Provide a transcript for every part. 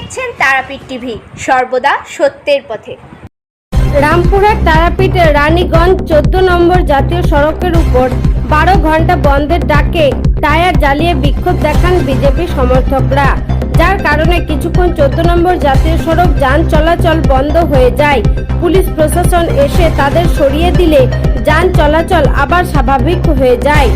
দেখছেন তারাপীঠ টিভি, সর্বদা সত্যের পথে। রামপুরহাট তারাপীঠের রানীগঞ্জ 14 নম্বর জাতীয় সড়কের উপর 12 ঘন্টা বন্ধের ডাকে টায়ার জ্বালিয়ে বিক্ষোভ দেখান বিজেপি সমর্থকরা, যার কারণে কিছুক্ষণ 14 নম্বর জাতীয় সড়ক যান চলাচল বন্ধ হয়ে যায়। পুলিশ প্রশাসন এসে তাদের সরিয়ে দিলে যান চলাচল আবার স্বাভাবিক হয়ে যায়।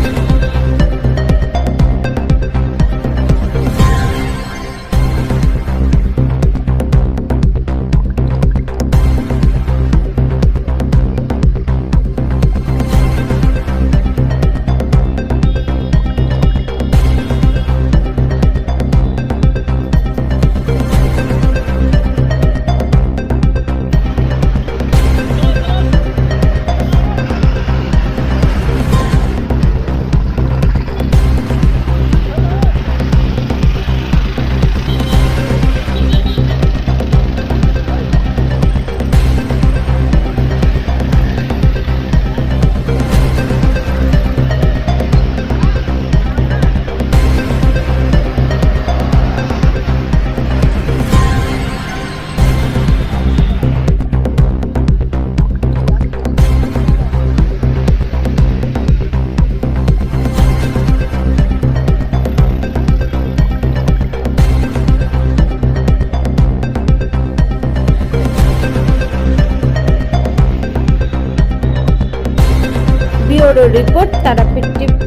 Bureau report, Tarapith TV.